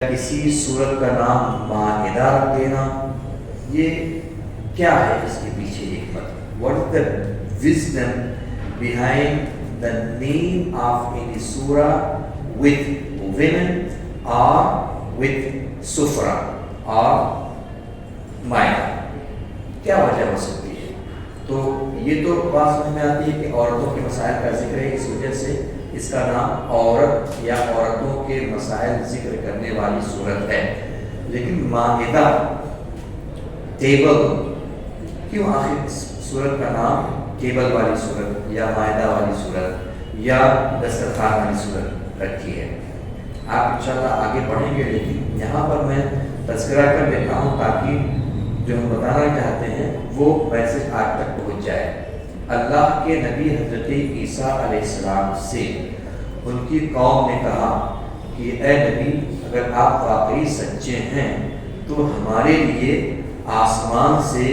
کسی صورت کا نام مائدہ رکھ دینا، یہ کیا ہے اس کے پیچھے حکمت؟ What is the wisdom behind the name of any surah with women or with sufra or مائدہ؟ کیا وجہ ہو سکتی ہے؟ تو یہ تو بات سمجھ میں آتی ہے کہ عورتوں کے مسائل کا ذکر ہے، اس وجہ سے اس کا نام عورت یا عورتوں کے مسائل ذکر کرنے والی صورت ہے۔ لیکن مائدہ ٹیبل، کیوں آخر صورت کا نام ٹیبل والی صورت یا مائدہ والی صورت یا دسترخوان والی صورت رکھی ہے؟ آپ انشاءاللہ آگے پڑھیں گے، لیکن یہاں پر میں تذکرہ کر دیتا ہوں تاکہ جو ہم بتانا چاہتے ہیں وہ میسج آج تک پہنچ جائے۔ اللہ کے نبی حضرت عیسیٰ علیہ السلام سے ان کی قوم نے کہا کہ اے نبی، اگر آپ واقعی سچے ہیں تو ہمارے لیے آسمان سے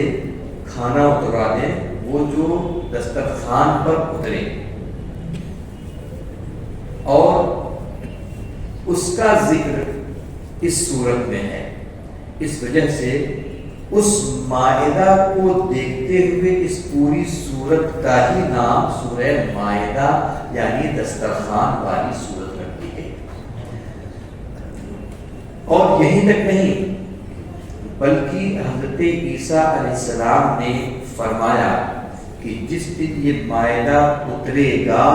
کھانا اتروا دیں، وہ جو دسترخوان پر اترے، اور اس کا ذکر اس صورت میں ہے۔ اس وجہ سے اس مائدہ کو دیکھتے ہوئے اس پوری صورت کا ہی نام سورہ مائدہ یعنی دسترخوان والی صورت رکھ دی گئی۔ اور یہیں تک نہیں، بلکہ حضرت عیسیٰ علیہ السلام نے فرمایا کہ جس دن یہ مائدہ اترے گا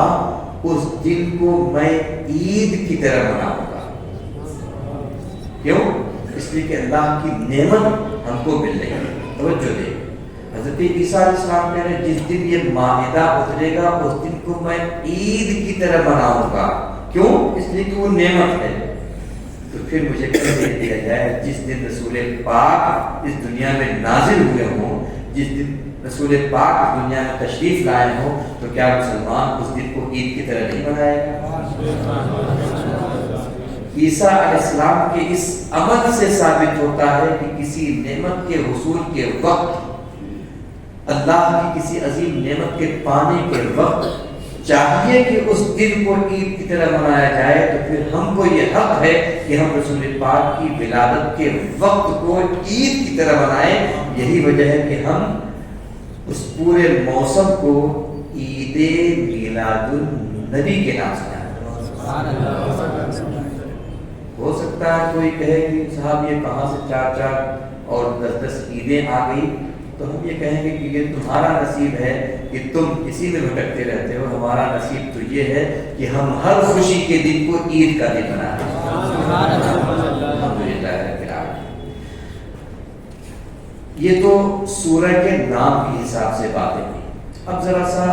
اس دن کو میں عید کی طرح مناؤں گا۔ کیوں؟ اس لیے کہ اللہ کی نعمت ہم کو مل رہی ہے۔ توجہ دے، حضرت عیسیٰ علیہ السلام کہہ رہے جس دن یہ مائدہ اترے گا اس دن کو میں عید کی طرح مناؤں گا۔ کیوں؟ اس لیے کہ وہ نعمت ہے۔ تو پھر مجھے کہہ دیا جائے جس دن رسول پاک اس دنیا میں نازل ہوئے ہوں، جس دن رسول پاک اس دنیا میں تشریف لائے ہوں، تو کیا مسلمان اس دن کو عید کی طرح نہیں منائے گا؟ عیسیٰ علیہ السلام کے اس عمل سے ثابت ہوتا ہے کہ کسی نعمت کے حصول کے وقت، اللہ کی کسی عظیم نعمت کے پانے کے وقت چاہیے کہ اس دن کو عید کی طرح منایا جائے، تو پھر ہم کو یہ حق ہے کہ ہم رسول پاک کی ولادت کے وقت کو عید کی طرح منائیں۔ یہی وجہ ہے کہ ہم اس پورے موسم کو عید میلاد النبی کے نام سے جانتے ہیں۔ ہو سکتا ہے کوئی کہے کہ صاحب یہ کہاں سے چار چار اور 10 عیدیں آ گئی، تو ہم یہ کہیں گے کہ یہ تمہارا نصیب ہے کہ تم اسی میں بھٹکتے رہتے ہو۔ ہمارا نصیب تو یہ ہے کہ ہم ہر خوشی کے دن کو عید کا دن مناتے ہیں۔ الحمدللہ رب العالمین۔ یہ تو سورہ کے نام کے حساب سے باتیں ہیں۔ اب ذرا سا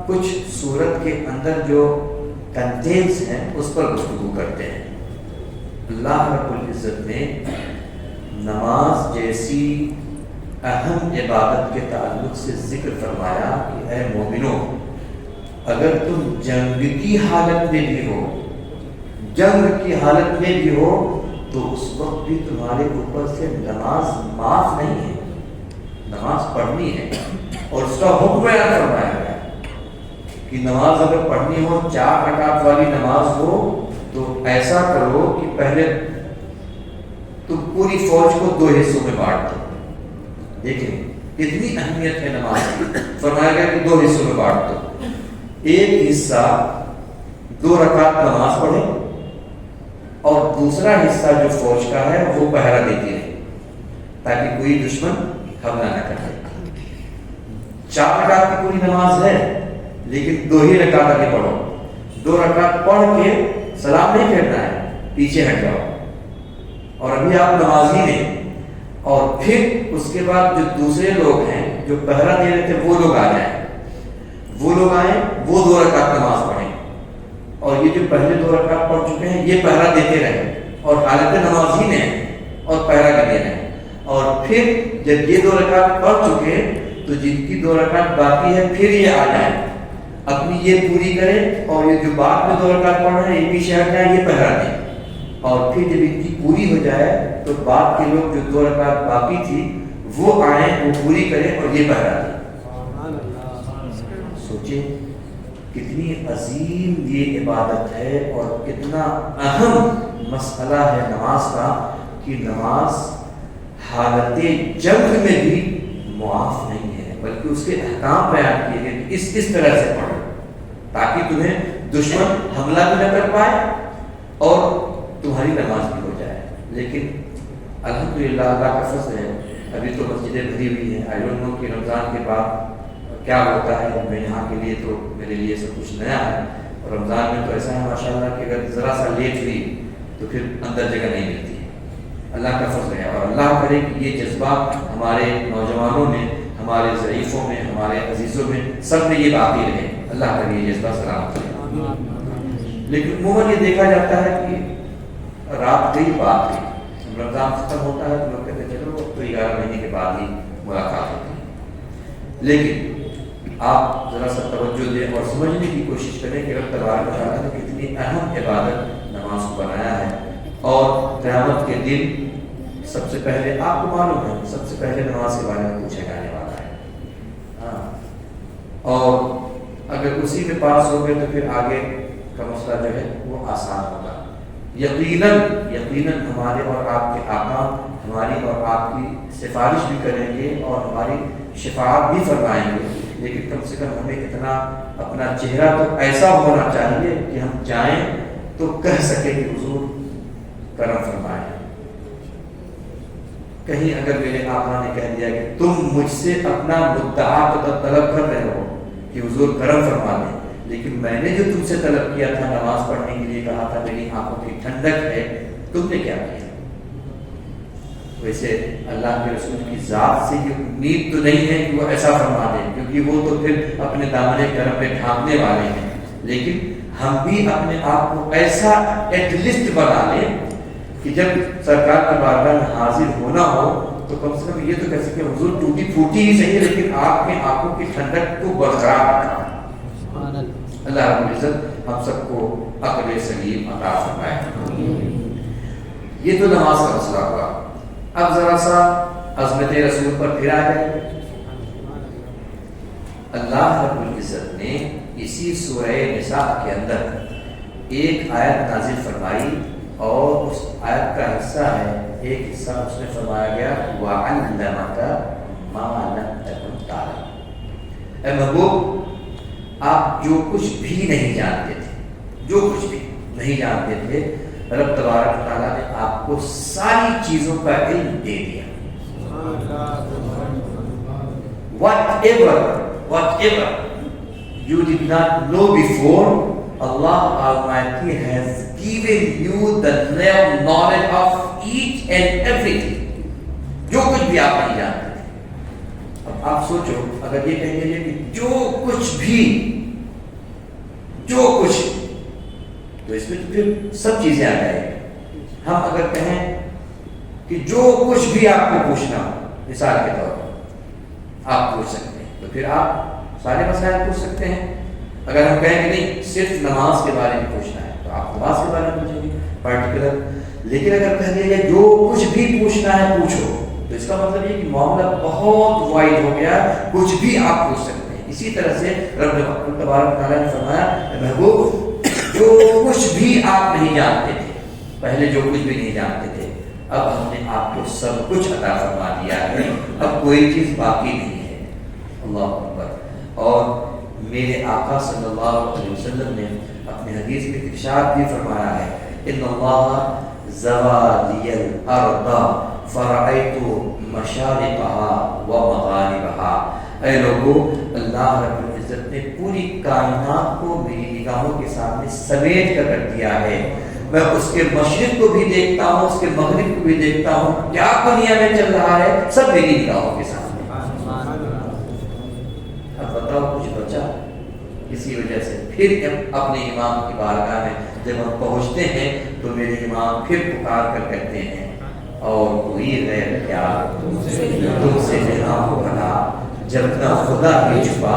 کچھ سورت کے اندر جو کنٹینٹس ہیں اس پر گفتگو کرتے ہیں۔ اللہ رب العزت نے نماز جیسی اہم عبادت کے تعلق سے ذکر فرمایا کہ اے مومنو، اگر تم جنگ کی حالت میں بھی ہو، جنگ کی حالت میں بھی ہو، تو اس وقت بھی تمہارے اوپر سے نماز معاف نہیں ہے، نماز پڑھنی ہے۔ اور اس کا حکم بیان فرمایا گیا کہ نماز اگر پڑھنی ہو، 4 رکعت والی نماز ہو، تو ایسا کرو کہ پہلے تم پوری فوج کو 2 حصوں میں بانٹ دو۔ دیکھیں اتنی اہمیت ہے نماز کی، فرمایا گیا کہ 2 حصوں میں بانٹ دو۔ ایک حصہ 2 رکعت نماز پڑھے اور دوسرا حصہ جو فوج کا ہے وہ پہرا دیتی رہے تاکہ کوئی دشمن حملہ نہ کرے۔ 4 رکعت کی پوری نماز ہے لیکن 2 ہی رکعت آگے پڑھو، 2 رکعت پڑھ کے سلام نہیں پھیرنا ہے، پیچھے ہٹ جاؤ، اور ابھی آپ نماز ہی نہیں۔ اور پھر اس کے بعد جو دوسرے لوگ ہیں جو پہرا دے رہے تھے وہ لوگ آ جائیں، وہ لوگ آئیں، وہ 2 رکعت نماز پڑھیں، اور یہ جو پہلے 2 رکعت پڑھ چکے ہیں یہ پہرا دیتے رہیں اور حالت نماز ہی میں اور پہرا کرتے رہیں۔ اور پھر جب یہ 2 رکعت پڑھ چکے تو جن کی 2 رکعت باقی ہے پھر یہ آ جائیں، اپنی یہ پوری کریں، اور یہ جو بعد میں 2 رکعت پڑھ رہے ہیں یہ پیچھے ہٹ جائیں، یہ پہرا دیں۔ اور پھر جب ان کی پوری ہو جائے تو بعد کے لوگ جو 2 رکعت باقی تھی وہ آئیں، وہ پوری کریں اور یہ پہرا دیں۔ سوچیں کتنی عظیم یہ عبادت ہے اور کتنا اہم مسئلہ ہے نماز کا کہ نماز حالت جنگ میں بھی معاف نہیں ہے، بلکہ اس کے احکام بیان کیے گئے کہ اس طرح سے پڑھو تاکہ تمہیں دشمن حملہ بھی نہ کر پائے اور تمہاری نماز بھی ہو جائے۔ لیکن الحمدللہ اللہ کا فضل ہے، ابھی تو مسجدیں بھری ہوئی ہیں۔ آئی ڈونٹ نو کہ رمضان کے بعد کیا ہوتا ہے، میں یہاں کے لیے تو میرے لیے سب کچھ نیا ہے، اور رمضان میں تو ایسا ہے ماشاءاللہ کہ اگر ذرا سا لیٹ ہوئی تو پھر اندر جگہ نہیں ملتی ہے۔ اللہ کا فضل ہے، اور اللہ کرے کہ یہ جذبہ ہمارے نوجوانوں میں، ہمارے ضعیفوں میں، ہمارے عزیزوں میں، سب میں یہ باقی رہے۔ اللہ کرے یہ جذبہ سلامت رہے۔ لیکن عموماً یہ دیکھا جاتا ہے کہ رات گئی بات گئی، رمضان ختم ہوتا ہے تو لوگ کہتے ہیں چلو تو 11 مہینے کے بعد ہی ملاقات ہوتی ہے۔ لیکن آپ ذرا سا توجہ دیں اور سمجھنے کی کوشش کریں کہ رب تبارک و تعالیٰ نے کتنی اہم عبادت نماز کو بنایا ہے، اور قیامت کے دن سب سے پہلے آپ کو معلوم ہے سب سے پہلے نماز کے بارے میں پوچھا جانے والا ہے۔ ہاں، اور اگر اسی میں پاس ہو گئے تو پھر آگے کا مسئلہ جو ہے وہ آسان ہوگا۔ یقیناً ہمارے اور آپ کے آقا ہماری اور آپ کی سفارش بھی کریں گے اور ہماری شفاعت بھی فرمائیں گے، لیکن کم سے کم ہمیں اتنا اپنا چہرہ تو ایسا ہونا چاہیے کہ ہم جائیں تو کہہ سکیں کہ حضور کرم فرمائیں۔ کہیں اگر میرے آقا نے کہہ دیا کہ تم مجھ سے اپنا مدعا تو طلب کر رہے ہو کہ حضور کرم فرما دیں، لیکن میں نے جو تم سے طلب کیا تھا نماز پڑھنے کے لیے کہا تھا میری آنکھوں کی ٹھنڈک ہے، تم نے کیا کیا؟ ویسے اللہ کے رسول کی ذات سے یہ امید تو نہیں ہے کہ وہ ایسا فرما دیں، کیونکہ وہ تو پھر اپنے دامن کرم پہ ڈھانپنے والے ہیں، لیکن ہم بھی اپنے آپ کو ایسا ایٹ لیسٹ بنا لیں کہ جب سرکار کی بارگاہ میں حاضر ہونا ہو تو کم سے کم یہ تو کہہ سکیں حضور ٹوٹی پھوٹی ہی صحیح لیکن آپ کے آنکھوں کی ٹھنڈک کو برقرار رکھا۔ اللہ رب العزت ہم سب کو عقل سلیم عطا فرمائے۔ یہ تو نماز کا مسئلہ ہوا۔ اب ذرا سا عظمت رسول پر پھر آ جائے۔ اللہ رب العزت نے اسی سورہ نساء کے اندر ایک آیت نازل فرمائی، اور اس آیت کا حصہ ہے، ایک حصہ اس میں فرمایا گیا وَعَلَّمَكَ مَا لَمْ تَكُنْ تَعْلَمُ۔ اے محبوب آپ جو کچھ بھی نہیں جانتے تھے، جو کچھ بھی نہیں جانتے تھے، رب تبارک و تعالیٰ نے آپ کو ساری چیزوں کا علم دے دیا۔ Whatever you did not know before, Allah Almighty has given you the knowledge of each and everything. جو کچھ بھی آپ نہیں جانتے تھے۔ اب آپ سوچو اگر یہ کہیں گے کہ جو کچھ تو اس میں تو پھر سب چیزیں آ جائیں گی۔ ہم اگر کہیں کہ جو کچھ بھی آپ کو پوچھنا ہو، مثال کے طور پر آپ پوچھ سکتے ہیں، تو پھر آپ سارے مسائل پوچھ سکتے ہیں۔ اگر ہم کہیں کہ نہیں صرف نماز کے بارے میں پوچھنا ہے تو آپ نماز کے بارے میں پوچھیں گے پرٹیکولر۔ لیکن اگر کہہ دیا جائے جو کچھ بھی پوچھنا ہے پوچھو، تو اس کا مطلب یہ کہ معاملہ بہت وائڈ ہو گیا، کچھ بھی آپ پوچھ سکتے ہیں۔ اسی طرح سے رب تبارک تعالیٰ نے فرمایا محبوب جو کچھ بھی آپ نہیں جانتے تھے، پہلے جو کچھ بھی نہیں جانتے تھے، اب ہم نے آپ کو سب کچھ عطا فرما دیا ہے، اب کوئی چیز باقی نہیں ہے۔ اللہ اکبر۔ اور میرے آقا صلی اللہ علیہ وسلم نے اپنے حدیث میں ارشاد بھی فرمایا ہے ان اللہ زوى لي الارض فرأيت مشارقها ومغاربها۔ اے لوگو، اللہ رب العزت نے پوری کائنات کو میری نگاہوں کے سامنے سمیٹ کر رکھ دیا ہے۔ میں اس کے مشرق کو بھی دیکھتا ہوں، اس کے مغرب کو بھی دیکھتا ہوں، کیا دنیا میں چل رہا ہے سب میری نگاہوں کے سامنے۔ اب بتاؤ کچھ بچا؟ اسی وجہ سے پھر اپنے امام کی بارگاہ میں جب ہم پہنچتے ہیں تو میرے امام پھر پکار کر کہتے ہیں اور کوئی غیر کیا تم سے لینا ہو بھلا جب نہ خدا کی چھپا۔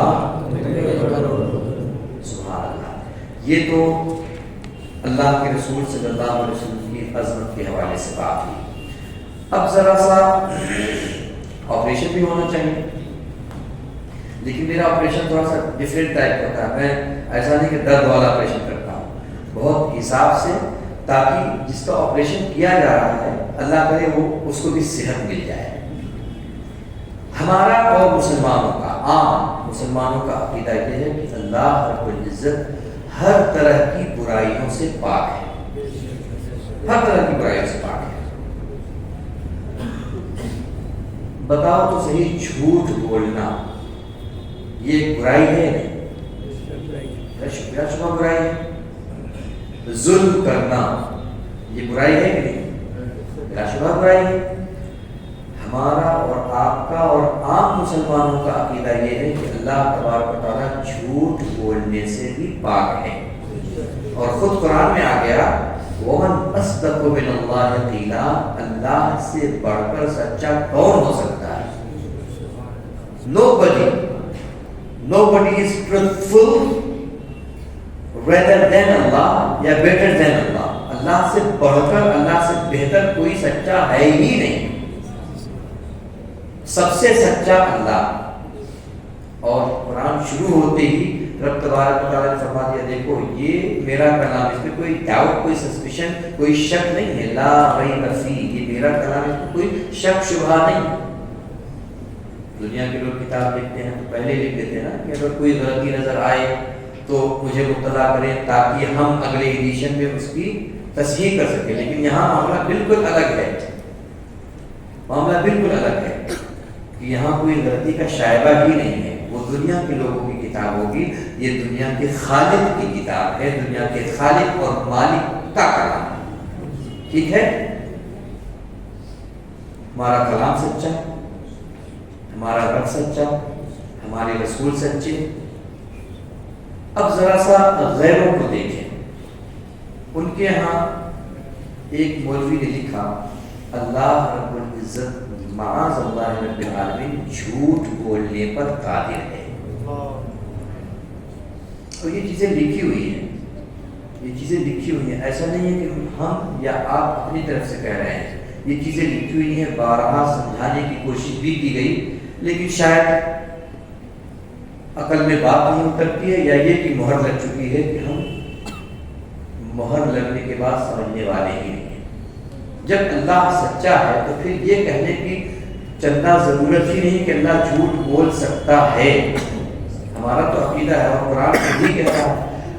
سبحان اللہ۔ یہ تو اللہ کے رسول صلی اللہ علیہ وسلم کی عظمت کے حوالے سے بات ہوئی۔ اب ذرا سا آپریشن بھی ہونا چاہیے، لیکن میرا آپریشن تھوڑا سا ڈفرینٹ ٹائپ کا تھا۔ میں ایسا نہیں کہ درد والا آپریشن کرتا ہوں، بہت حساب سے تاکہ جس کا آپریشن کیا جا رہا ہے اللہ کرے وہ اس کو بھی صحت مل جائے۔ ہمارا اور مسلمانوں کا، عام مسلمانوں کا عقیدہ یہ ہے کہ اللہ رب العزت ہر طرح کی برائیوں سے پاک ہے، ہر طرح کی برائیوں سے پاک ہے۔ بتاؤ تو صحیح، جھوٹ بولنا یہ ایک برائی ہے نہیں؟ شکریہ شبہ برائی ہے۔ ظلم کرنا یہ برائی ہے کہ نہیں؟ بلا شبہ برائی ہے۔ ہمارا اور آپ کا اور عام مسلمانوں کا عقیدہ یہ ہے کہ اللہ تبارک و تعالیٰ جھوٹ بولنے سے بھی پاک ہے، اور خود قرآن میں آ گیا وَمَنْ أَصْدَقُ مِنَ اللَّهِ قِيلًا، اللہ سے بڑھ کر سچا کون ہو سکتا ہے؟ Nobody is truthful rather than Allah یا better than Allah۔ اللہ سے بڑھ کر، اللہ سے بہتر کوئی سچا ہے ہی نہیں، سب سے سچا اللہ۔ اور قرآن شروع ہوتے ہی رب تبارک و تعالیٰ نے فرما دیا دیکھو یہ میرا کلام، اس میں کوئی ڈاؤٹ، کوئی سسپیشن، کوئی شک نہیں ہے، لا ریب فیہ، یہ میرا کلام، اس میں کوئی شک شبہ نہیں۔ دنیا کے لوگ کتاب لکھتے ہیں تو پہلے لکھ دیتے ہیں نا کہ اگر کوئی غلطی نظر آئے تو مجھے مطلع کریں تاکہ ہم اگلے ایڈیشن میں اس کی تصحیح کر سکیں، لیکن یہاں معاملہ بالکل الگ ہے، معاملہ بالکل الگ ہے کہ یہاں کوئی غلطی کا شائبہ ہی نہیں ہے۔ وہ دنیا کے لوگوں کی کتاب ہوگی، یہ دنیا کے خالق کی کتاب ہے، دنیا کے خالق اور مالک کا کلام ہے، ٹھیک ہے؟ ہمارا کلام سچا، ہمارا رب سچا، ہمارے رسول سچے۔ اب ذرا سا غیروں کو دیکھیں، ان کے ہاں ایک مولوی نے لکھا اللہ رب العزت معاذ اللہ رب العالمین جھوٹ بولنے پر قادر ہے، اور یہ چیزیں لکھی ہوئی ہیں، یہ چیزیں لکھی ہوئی ہیں، ایسا نہیں ہے کہ ہم یا آپ اپنی طرف سے کہہ رہے ہیں، یہ چیزیں لکھی ہوئی ہیں، بارہا سمجھانے کی کوشش بھی کی گئی، لیکن شاید عقل میں بات نہیں اترتی ہے، یا یہ کہ مہر لگ چکی ہے کہ ہم مہر لگنے کے بعد سمجھنے والے ہی نہیں ہیں۔ جب اللہ سچا ہے تو پھر یہ کہنے کی چندہ ضرورت ہی نہیں کہ اللہ جھوٹ بول سکتا ہے، ہمارا تو عقیدہ ہے اور قرآن بھی کہتا ہے۔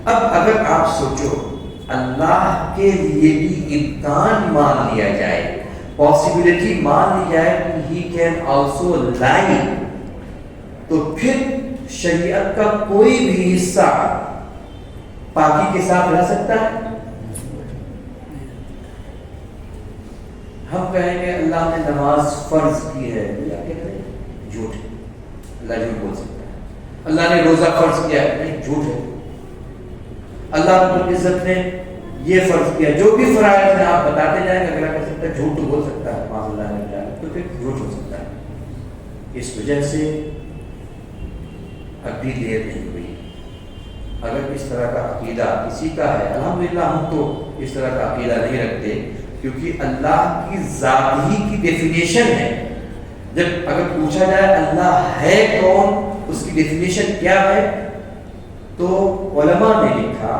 اب اگر آپ سوچو اللہ کے لیے بھی امکان مان لیا جائے، پاسبلٹی مان لی جائے کہ ہی کین آلسو لائی، تو پھر شریعت کا کوئی بھی حصہ پاکی کے ساتھ رہ سکتا ہے؟ ہم کہیں گے اللہ نے نماز فرض کی ہے، جھوٹ ہے، اللہ جھوٹ بول سکتا ہے۔ اللہ نے روزہ فرض کیا ہے، نہیں، جھوٹ ہے۔ اللہ رب العزت نے یہ فرض کیا، جو بھی فرائض ہیں آپ بتاتے جائیں گے، اگر کہہ سکتا ہے جھوٹ تو بول سکتا ہے، معاذ اللہ نے کیا تو پھر جھوٹ ہو سکتا ہے۔ اس وجہ سے ابھی دیر نہیں ہوئی، اگر اس طرح کا عقیدہ کسی کا ہے، الحمدللہ ہم تو اس طرح کا عقیدہ نہیں رکھتے، کیونکہ اللہ کی ذات ہی کی ڈیفینیشن ہے۔ جب اگر پوچھا جائے اللہ ہے کون، اس کی ڈیفینیشن کیا ہے، تو علماء نے لکھا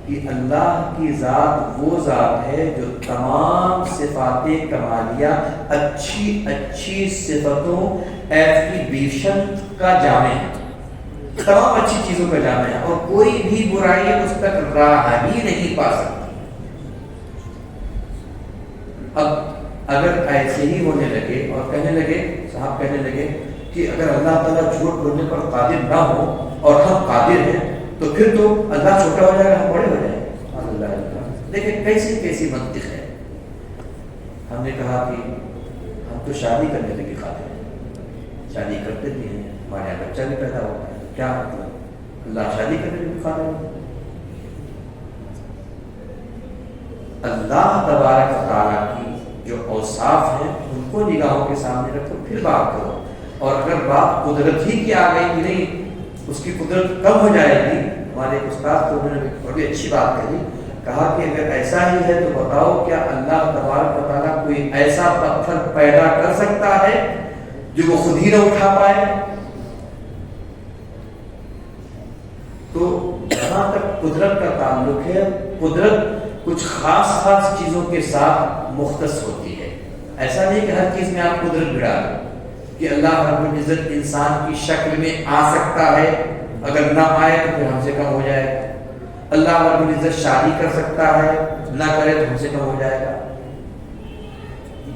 کہ اللہ کی ذات وہ ذات ہے جو تمام صفات کمالیہ، اچھی اچھی صفتوں، ایٹریبیوشن کا جامع ہے، تمام اچھی چیزوں کا جامع ہے، اور کوئی بھی برائی اس تک راہ ہی نہیں پا سکتی۔ اب اگر ایسے ہی ہونے لگے اور کہنے لگے، صاحب کہنے لگے کہ اگر اللہ تعالیٰ جھوٹ بولنے پر قادر نہ ہو اور ہم قادر ہیں تو پھر تو اللہ چھوٹا ہو جائے گا، ہم بڑے ہو جائیں گے، اللہ۔ لیکن کیسی منطق ہے۔ ہم نے کہا کہ ہم تو شادی کرنے کے لیے قادر ہیں، شادی کرتے بھی ہیں، ہمارے یہاں بچہ بھی پیدا ہوتا ہے، کیا مطلب اللہ شادی کرنے کے لیے قادر ہے؟ اللہ تبارک و تعالیٰ کی جو اوصاف ہیں ان کو نگاہوں کے سامنے رکھو، پھر بات کرو۔ اور اگر بات قدرت ہی کی آ گئی کہ نہیں اس کی قدرت کم ہو جائے گی، ہمارے ایک استاد تو انہوں نے بڑی اچھی بات کہی، کہا کہ اگر ایسا ہی ہے تو بتاؤ کیا اللہ تبارک و تعالیٰ کوئی ایسا پتھر پیدا کر سکتا ہے جو وہ خود ہی نہ اٹھا پائے؟ تو جہاں تک قدرت کا تعلق ہے، قدرت کچھ خاص چیزوں کے ساتھ مختص ہوتی ہے. ایسا نہیں کہ ہر چیز میں آپ قدرت بڑھا دیں کہ اللہ رب العزت انسان کی شکل میں آ سکتا ہے، اگر نہ آئے تو پھر ہم سے کم ہو جائے گا. اللہ رب العزت شادی کر سکتا ہے، نہ کرے تو ہم سے کم ہو جائے گا.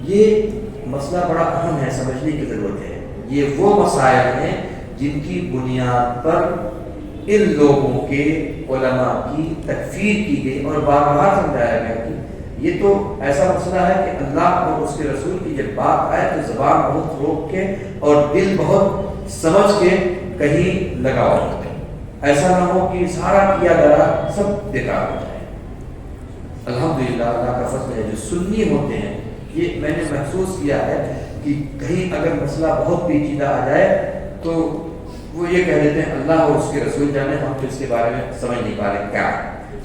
یہ مسئلہ بڑا اہم ہے، سمجھنے کی ضرورت ہے. یہ وہ مسائل ہیں جن کی بنیاد پر ان لوگوں کے علماء کی تکفیر کی گئی اور بار بار سمجھایا گیا کہ یہ تو ایسا مسئلہ ہے کہ اللہ اور اس کے رسول کی جب بات آئے تو زبان بہت روک کے اور دل بہت سمجھ کے کہیں لگاؤ. ایسا نہ ہو کہ سارا کیا گیا سب بیکار ہو جائے. الحمدللہ اللہ کا فضل ہے جو سنی ہوتے ہیں، یہ میں نے محسوس کیا ہے کہ کہیں اگر مسئلہ بہت پیچیدہ آ جائے تو وہ یہ کہہ دیتے ہیں اللہ اور اس کے رسول جانے، ہم تو اس کے بارے میں سمجھ نہیں پا رہے کیا.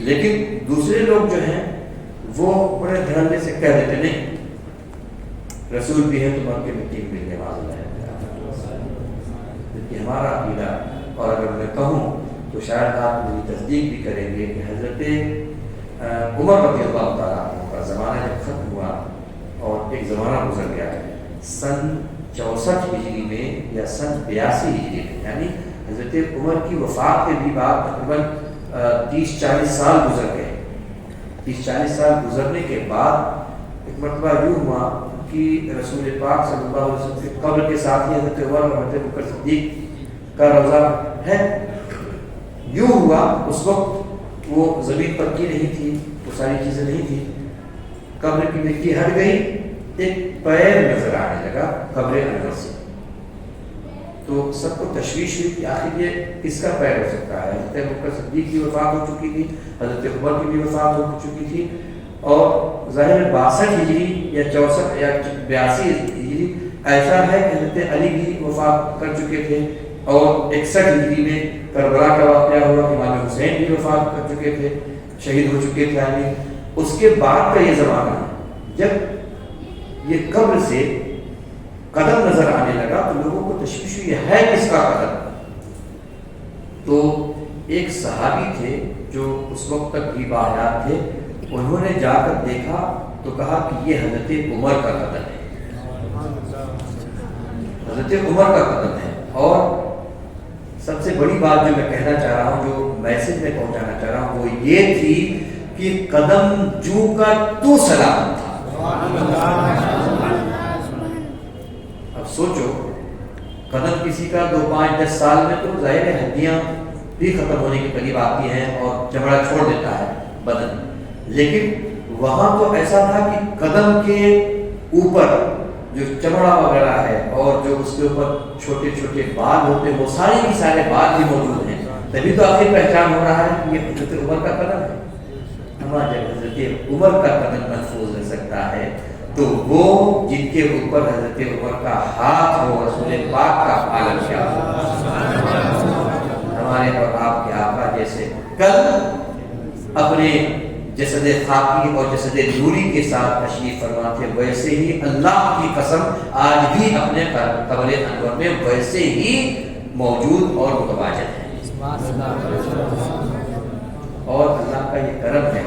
لیکن دوسرے لوگ جو ہیں وہ بڑے دھڑلے سے کہہ دیتے نہیں رسول بھی ہے تو مر کے مٹی میں ملنے والا ہے. کہ ہمارا عقیدہ، اور اگر میں کہوں تو شاید آپ میری تصدیق بھی کریں گے کہ حضرت عمر رضی اللہ تعالیٰ عنہ کا زمانہ جب ختم ہوا اور ایک زمانہ گزر گیا سن 64 ہجری میں یا سن 82 ہجری میں، یعنی حضرت عمر کی وفات کے بھی بعد تقریباً 30-40 سال گزر گئے. 30-40 سال گزرنے کے بعد ایک مرتبہ یوں ہوا کہ رسول پاک صلی اللہ علیہ وسلم کے قبر کے ساتھ ہی حضرت عمر اور حضرت بکر صدیق کا روضہ ہے. یوں ہوا اس وقت وہ زمین پکی نہیں تھی، وہ ساری چیزیں نہیں تھی، قبر کی مٹی ہٹ گئی، ایک پیر نظر آنے لگا قبر انور سے. تو سب کو تشویش ہوئی کہ آخر یہ کس کا پیر ہو سکتا ہے. حضرت بکر صدیق کی وفات ہو چکی تھی، حضرت عمر کی بھی وفات ہو چکی تھی، اور ظاہر 62 ہجری یا 64 یا 82 ہجری ایسا ہے کہ حضرت علی بھی وفات کر چکے تھے، اور 61 ہجری میں کربلا کا واقعہ ہوا کہ امام حسین بھی وفات کر چکے تھے، شہید ہو چکے تھے علی. اس کے بعد کا یہ زمانہ ہے جب یہ قبر سے قدم نظر آنے لگا تو لوگوں کو تشویش ہوئی ہے کس کا قدم. تو ایک صحابی تھے جو اس وقت تک بھی باحیات تھے، انہوں نے جا کر دیکھا تو کہا کہ یہ حضرت عمر کا قدم ہے، حضرت عمر کا قدم ہے. اور سب سے بڑی بات جو میں کہنا چاہ رہا ہوں، جو میسج میں پہنچانا چاہ رہا ہوں، وہ یہ تھی کہ قدم جو کا تو سلامت تھا. اب سوچو قدم کسی کا 2-5-10 سال میں تو ظاہر ہے ہڈیاں بھی ختم ہونے کے قریب آتی ہیں اور چمڑا چھوڑ دیتا ہے بدن، لیکن وہاں تو ایسا تھا کہ قدم کے اوپر جو چمڑا وغیرہ ہے اور جو اس کے اوپر چھوٹے چھوٹے بال ہوتے ہیں وہ سارے کے سارے بال بھی موجود ہیں. تبھی تو آخر پہچان ہو رہا ہے کہ یہ حضرت عمر کا قدم ہے. ہمارا جب حضرت عمر کا قدم محفوظ رہ سکتا ہے تو وہ جن کے اوپر حضرت عمر کا ہاتھ ہو، رسول پاک کا عالم کیا ہو. ہمارے اور آپ کے آقا جیسے کل اپنے جسد خاکی اور جسد نوری کے ساتھ تشریف فرما تھے، ویسے ہی اللہ کی قسم آج بھی اپنے قبر انور میں ویسے ہی موجود اور متواجد ہیں. اور اللہ کا یہ کرم ہے،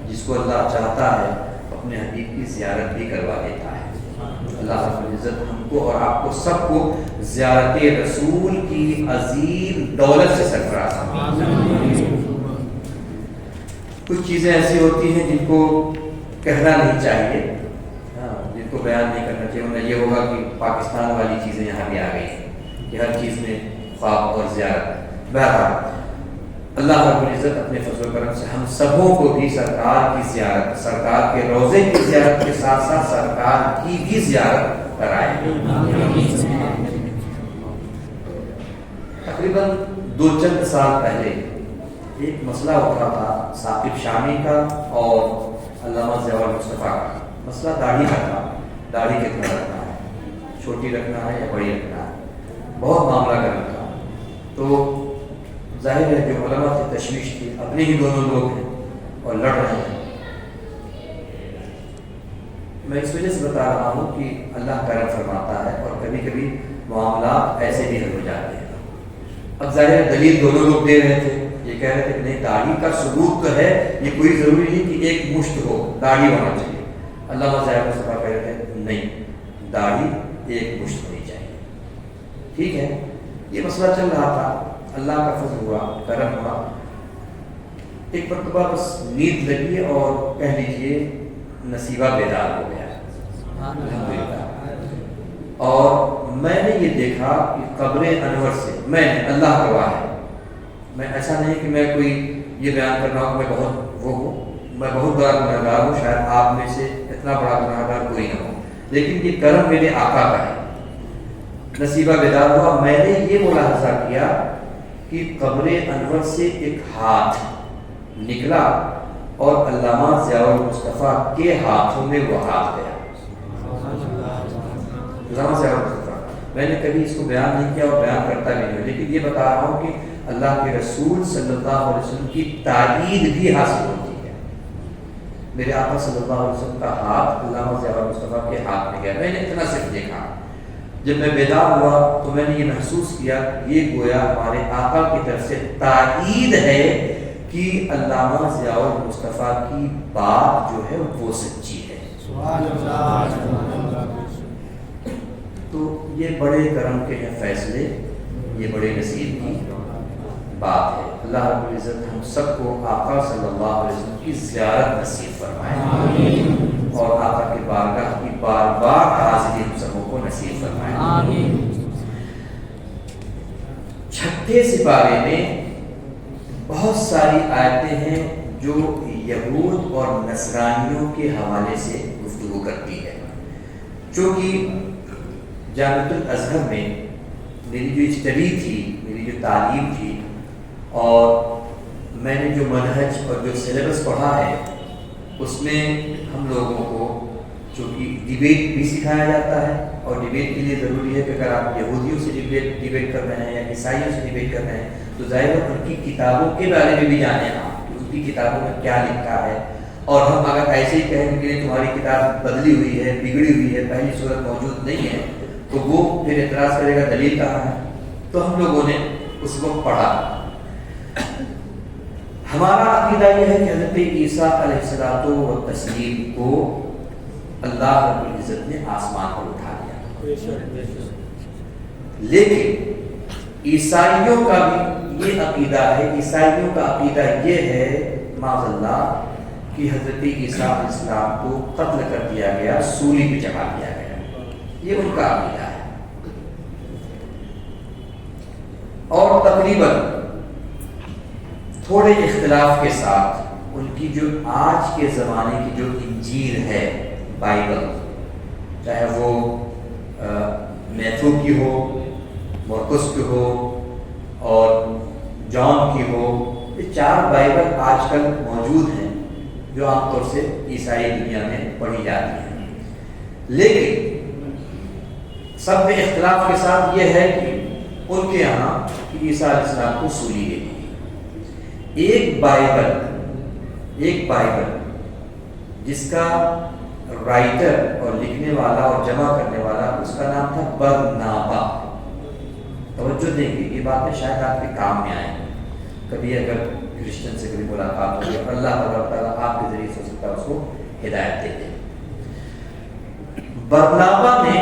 جس کو اللہ چاہتا ہے اپنے حبیب کی زیارت بھی کروا دیتا ہے. اللہ رب العزت ہم کو اور آپ کو سب کو زیارت رسول کی عظیم دولت سے سرفراز فرمائے. کچھ چیزیں ایسی ہوتی ہیں جن کو کہنا نہیں چاہیے، جن کو بیان نہیں کرنا چاہیے، ورنہ یہ ہوگا کہ پاکستان والی چیزیں یہاں بھی آ گئی ہیں کہ ہر چیز میں خواب اور زیارت. بہرحال اللہ رب العزت اپنے فضل و کرم سے ہم سبوں کو بھی سرکار کی زیارت، سرکار کے روضے کی زیارت کے ساتھ ساتھ سرکار کی بھی زیارت کرائے. تقریباً 2 سال پہلے ایک مسئلہ اٹھا تھا ثاقب شامی کا اور علامہ ضیاء المصطفیٰ کا. مسئلہ داڑھی کا تھا، داڑھی کتنا رکھنا ہے، چھوٹی رکھنا ہے یا بڑی رکھنا ہے، بہت معاملہ گرم تھا. تو ظاہر ہے جو علماء کی تشویش تھی، اپنے ہی دونوں لوگ ہیں اور لڑ رہے ہیں. میں اس وجہ سے بتا رہا ہوں کہ اللہ کرم فرماتا ہے اور کبھی کبھی معاملات ایسے بھی حل ہو جاتے ہیں. اب ظاہر دلیل دونوں لوگ دے رہے تھے، یہ یہ کہہ رہے تھے کہ نہیں داڑھی کا ثبوت تو ہے، یہ کوئی ضروری نہیں کہ ایک مشت ہو، داڑھی ہونا چاہیے۔ علامہ ضیاء مصطفیٰ کہہ رہے تھے نہیں، داڑھی ایک مشت ہونی چاہیے۔ ٹھیک ہے، یہ مسئلہ چل رہا تھا، اللہ کا فضل ہوا، کرم ہوا، ایک مرتبہ بس نیند لگی اور کہہ لیجیے نصیبہ بیدار ہو گیا الحمدللہ، اور میں نے یہ دیکھا کہ قبر انور سے، میں اللہ گواہ ہے، میں ایسا نہیں کہ میں کوئی یہ بیان کر رہا ہوں کہ میں بہت وہ ہوں، میں بہت بڑا گنہگار ہوں، شاید آپ میں سے اتنا بڑا گنہگار کوئی نہ ہو، لیکن یہ کرم میرے آقا کا ہے۔ نصیبہ بیدار ہوا، میں نے یہ ملاحظہ کیا کہ قبر انور سے ایک ہاتھ نکلا اور علامہ ضیاء المصطفیٰ کے ہاتھوں میں وہ ہاتھ گیا۔ علامہ ضیاء المصطفیٰ، میں نے کبھی اس کو بیان نہیں کیا اور بیان کرتا بھی نہیں، لیکن یہ بتا رہا ہوں کہ اللہ کے رسول صلی اللہ علیہ وسلم کی تائید بھی حاصل ہوتی ہے۔ میرے آقا صلی اللہ علیہ وسلم کا ہاتھ علامہ ضیاء المصطفیٰ کے ہاتھ میں گیا، میں نے اتنا صرف دیکھا۔ جب میں بیدار ہوا تو میں نے یہ محسوس کیا یہ گویا ہمارے آقا کی طرف سے تائید ہے کہ علامہ ضیاء المصطفیٰ کی بات جو ہے وہ سچی ہے۔ تو یہ بڑے کرم کے ہیں فیصلے، یہ بڑے نصیب کی بات ہے۔ اللہ رب العزت ہم سب کو آقا صلی اللہ علیہ وسلم کی زیارت نصیب فرمائے اور آقا کی بارگاہ کی بار بار حاضری ہم سبوں کو نصیب فرمائے۔ چھٹے سپارے میں بہت ساری آیتیں ہیں جو یہود اور نصرانیوں کے حوالے سے گفتگو کرتی ہے۔ چونکہ جامعۃ الازہر میں میری جو اسٹڈی تھی، میری جو تعلیم تھی، اور میں نے جو منہج اور جو سلیبس پڑھا ہے اس میں ہم لوگوں کو چونکہ ڈیبیٹ بھی سکھایا جاتا ہے، اور ڈیبیٹ کے لیے ضروری ہے کہ اگر آپ یہودیوں سے ڈیبیٹ کر رہے ہیں یا عیسائیوں سے ڈیبیٹ کر رہے ہیں تو ظاہر ہے ان کی کتابوں کے بارے میں بھی جانیں آپ کہ ان کی کتابوں میں کیا لکھا ہے، اور ہم اگر ایسے ہی کہیں کہ تمہاری کتاب بدلی ہوئی ہے، بگڑی ہوئی ہے، پہلی صورت موجود نہیں ہے، تو وہ پھر اعتراض کرے گا دلیل کہاں ہے۔ تو ہم لوگوں نے اس کو پڑھا۔ ہمارا عقیدہ یہ ہے کہ حضرت عیسیٰ علیہ الصلوۃ والتسلیم کو اللہ رب العزت نے آسمان پر اٹھا لیا، لیکن عیسائیوں کا بھی یہ عقیدہ ہے، عیسائیوں کا عقیدہ یہ ہے معاذ اللہ کہ حضرت عیسیٰ علیہ السلام کو قتل کر دیا گیا، سولی پہ چڑھا دیا گیا، یہ ان کا عقیدہ ہے۔ اور تقریباً تھوڑے اختلاف کے ساتھ ان کی جو آج کے زمانے کی جو انجیل ہے، بائبل، چاہے وہ میتھو کی ہو، مرقس کی ہو اور جان کی ہو، یہ 4 بائبل آج کل موجود ہیں جو عام طور سے عیسائی دنیا میں پڑھی جاتی ہیں، لیکن سب میں اختلاف کے ساتھ یہ ہے کہ ان کے یہاں کہ عیسیٰ علیہ السلام کو سولی دے دی۔ ایک بائبل جس کا رائٹر اور لکھنے والا اور جمع کرنے والا اس کا نام تھا برنابا۔ توجہ دیں گے، یہ باتیں شاید آپ کے کام میں آئیں، کبھی اگر کرسچن سے کبھی ملاقات ہوگی، اللہ تعالیٰ آپ کے ذریعے سے ہو سکتا ہے اس کو ہدایت دے دے۔ برنابا نے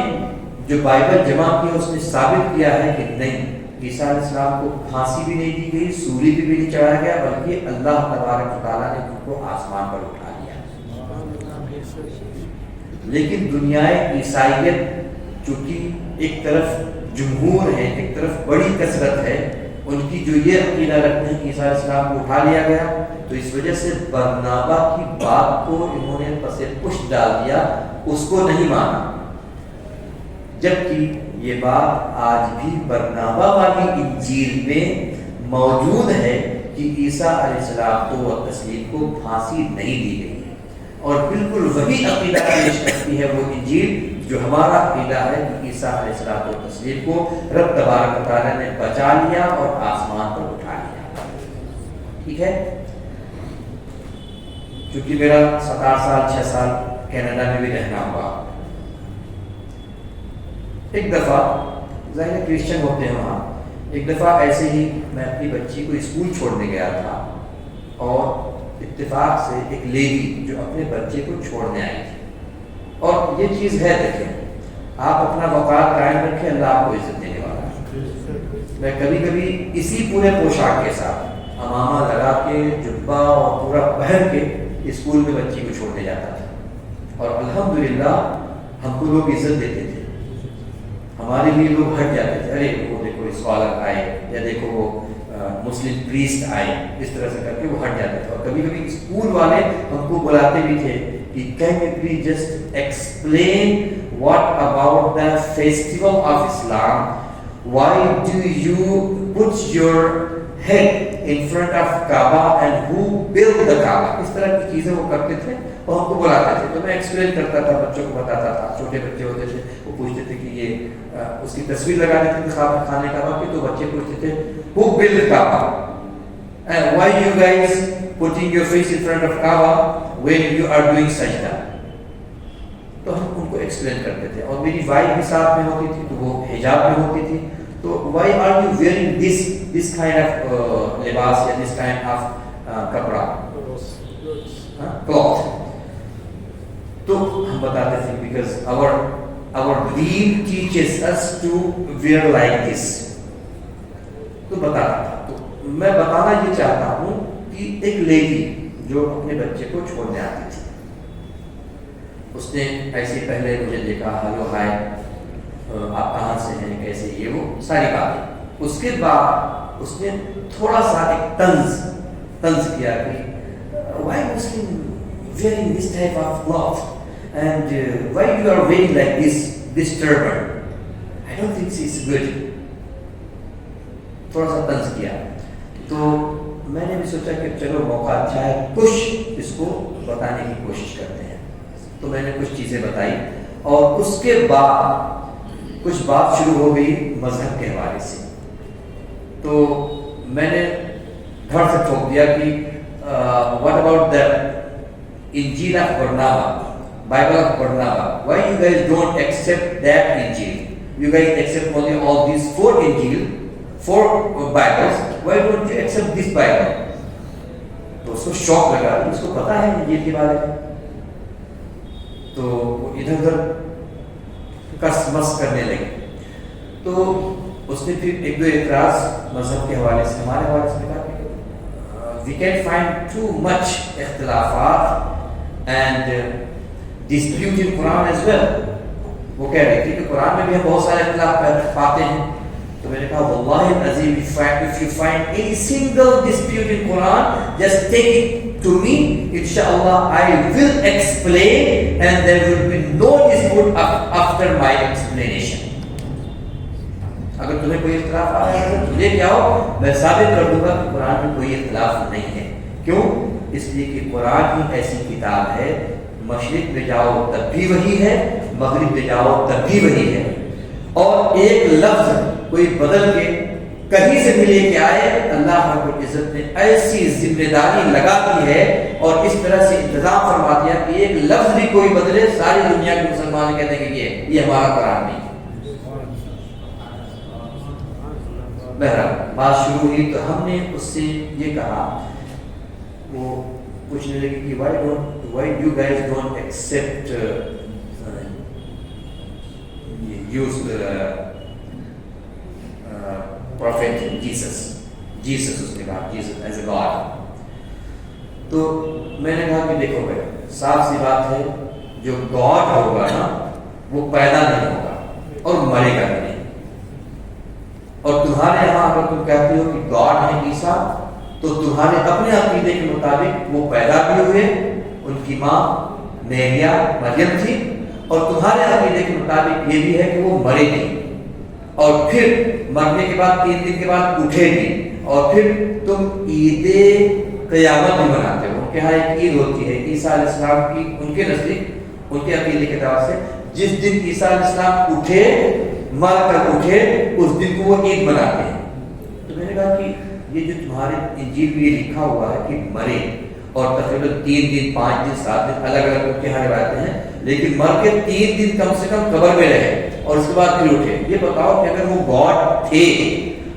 جو بائبل جمع کی اس نے ثابت کیا ہے کہ نہیں، عیسیٰ علیہ السلام کو پھانسی بھی نہیں دی گئی، سولی پہ بھی نہیں چڑھایا گیا، بلکہ اللہ تبارک و تعالیٰ نے ان کو آسمان پر اٹھا لیا۔ لیکن دنیائے عیسائیت چونکہ ایک طرف جمہور ہے، ایک طرف بڑی کثرت ہے، ان کی جو یہ عقیدہ رکھتے ہیں کہ عیسیٰ علیہ السلام کو اٹھا لیا گیا، تو اس وجہ سے برنابا کی بات کو انہوں نے پس پشت ڈال دیا، اس کو نہیں مانا، جبکہ یہ بات آج بھی برنابا والی انجیل میں موجود ہے کہ عیسیٰ علیہ السلام و تسلیم کو پھانسی نہیں دی گئی ہے، اور بالکل وہی عقیدہ پیش کرتی ہے وہ انجیل جو ہمارا عقیدہ ہے کہ عیسیٰ علیہ السلام و تسلیم کو رب تبارک و تعالیٰ نے بچا لیا اور آسمان پر اٹھا لیا۔ ٹھیک ہے، چونکہ میرا 7 سال 6 سال کینیڈا میں بھی رہنا ہوا، ایک دفعہ ظاہر کرسچن ہوتے ہیں وہاں، ایک دفعہ ایسے ہی میں اپنی بچی کو اسکول چھوڑنے گیا تھا اور اتفاق سے ایک لیڈی جو اپنے بچے کو چھوڑنے آئی تھی. اور یہ چیز ہے، دیکھیں آپ اپنا وقار قائم رکھیں، اللہ آپ کو عزت دینے والا ہے. میں کبھی کبھی اسی پورے پوشاک کے ساتھ امامہ لگا کے جبہ اور پورا پہن کے اسکول میں بچی کو چھوڑنے جاتا تھا اور الحمدللہ ہم کو لوگ عزت دیتے تھے. ہمارے لیے لوگ ہٹ جاتے تھے، ارے وہ دیکھو اسکالر آئے یا دیکھو وہ مسلم پریسٹ آئے، اس طرح سے کر کے وہ ہٹ جاتے تھے. اور کبھی کبھی اسکول والے ہم کو بلاتے بھی تھے کہ can you please just explain what about the festival of Islam, why do you put your head in front of Kaaba and who built the Kaaba. اس طرح کی چیزیں وہ کرتے تھے اور ہم کو بلاتے تھے. تو میں ایکسپلین کرتا تھا، بچوں کو بتاتا تھا. چھوٹے بچے ہوتے تھے وہ پوچھتے تھے کہ یہ اس کی تصویر لگا دیتے تھے خانے کعبہ کی، تو بچے پوچھتے تھے who built Kaaba and why you guys putting your face in front of Kaaba when you are doing sajda. تو ہم ان کو ایکسپلین کرتے تھے. اور میری وائف بھی ساتھ میں ہوتی تھی تو وہ حجاب میں ہوتی تھی. تو why are you wearing this kind of لباس یا this kind of کپڑا cloth. تو ہم بتاتے تھے because our deen teaches us to wear like this. تو بتاتا تھا. تو میں بتانا یہ چاہتا ہوں کہ ایک لیڈی جو اپنے بچے کو چھوڑنے آتی تھی، اس نے ایسے پہلے مجھے دیکھا، ہلو ہائے آپ کہاں سے ہیں، کیسے، یہ وہ ساری باتیں. اس کے بعد اس نے تھوڑا سا ایک طنز کیا کہ why Muslim wearing this type of cloth and why you are wearing like this turban, I don't think it's good. تھوڑا سا طنز کیا. تو میں نے بھی سوچا کہ چلو موقع اچھا ہے، کچھ اس کو بتانے کی کوشش کرتے ہیں. تو میں نے کچھ چیزیں بتائی اور اس کے بعد کچھ بات شروع ہو گئی مذہب کے حوالے سے. تو میں نے دھڑ سے ٹھوک دیا کہ واٹ اباؤٹ دا انجیل of Barnabas, Bible of Barnabas, why you guys don't accept that انجیل، you guys accept only all these 4 انجیل 4 Bibles, why don't you accept this Bible. تو اس کو شوق لگا، اس کو پتا ہے انجیل کے بارے میں. تو وہ ادھر ادھر کس مس کرنے لگے. تو اس نے پھر ایک دو اعتراض مذہب کے حوالے سے ہمارے حوالے سے کہا کہ we can find too much اختلافات اینڈ ڈسپیوٹ ان قرآن ایز ویل. وہ کہہ رہی تھی کہ قرآن میں بھی ہم بہت سارے اختلاف پاتے ہیں. تو میں نے کہا واللہ العظیم if you find any single dispute in Quran, just take it to me, inshallah I will explain and there will be no dispute after my explanation. اگر تمہیں کوئی اختلاف آ رہا ہے تو لے کے آؤ، میں ثابت کر دوں گا کہ قرآن میں کوئی اختلاف نہیں ہے. کیوں؟ اس لیے کہ قرآن ہی ایسی کتاب ہے، مشرق میں جاؤ تب بھی وہی ہے، مغرب میں جاؤ تب بھی وہی ہے. اور ایک لفظ کوئی بدل کے کہیں سے بھی لے کے آئے، اللہ رب العزت نے ایسی ذمہ داری لگا دی ہے اور اس طرح سے انتظام فرما دیا کہ ایک لفظ بھی کوئی بدلے ساری دنیا کے مسلمان کہتے ہیں کہ یہ ہمارا قرآن نہیں. بہرحال بات شروع ہوئی تو ہم نے اس سے یہ کہا، وہ پوچھنے لگے کہ why you guys don't accept use prophet Jesus اس نے کہا Jesus as a God. تو میں نے کہا کہ دیکھو بھائی صاف سی بات ہے، جو گاڈ ہوگا نا وہ پیدا نہیں ہوگا اور مرے گا نہیں. اور تمہارے یہاں اگر تم کہتے ہو کہ گاڈ ہے عیسیٰ، تو تمہارے اپنے عقیدے کے مطابق وہ پیدا بھی ہوئے، ان کی ماں مریم تھی، اور تمہارے عقیدے کے مطابق یہ بھی ہے کہ وہ مرے گی اور پھر مرنے کے بعد 3 دن کے بعد اٹھے گی. اور پھر تم عید قیامت بھی مناتے ہو. ان کے یہاں ایک عید ہوتی ہے عیسیٰ علیہ السلام کی، ان کے نزدیک ان کے عقیدے کے اعتبار سے جس دن عیسیٰ علیہ السلام اٹھے، مر کر اٹھے، اس دن کو وہ عید مناتے ہیں. تو میں نے کہا کہ یہ جو تمہارے انجیل میں یہ لکھا ہوا ہے کہ مرے، اور تقریباً 3 دن 5 دن 7 دن الگ الگ ان کے یہاں روایتیں ہیں، لیکن مر کے 3 دن کم سے کم قبر میں رہے اور اس کے بعد پھر اٹھے. یہ بتاؤ کہ اگر وہ گاڈ تھے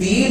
3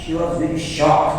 She was very shocked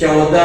14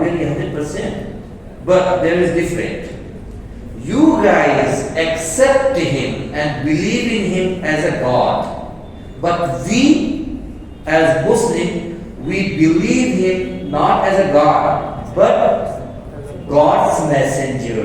really 100%. But there is different. You guys accept him and believe in him as a God, but we, as Muslim, we believe him not as a God, but God's messenger.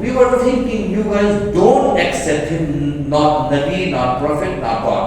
we were thinking you guys don't accept him, not nabi, not prophet, not God.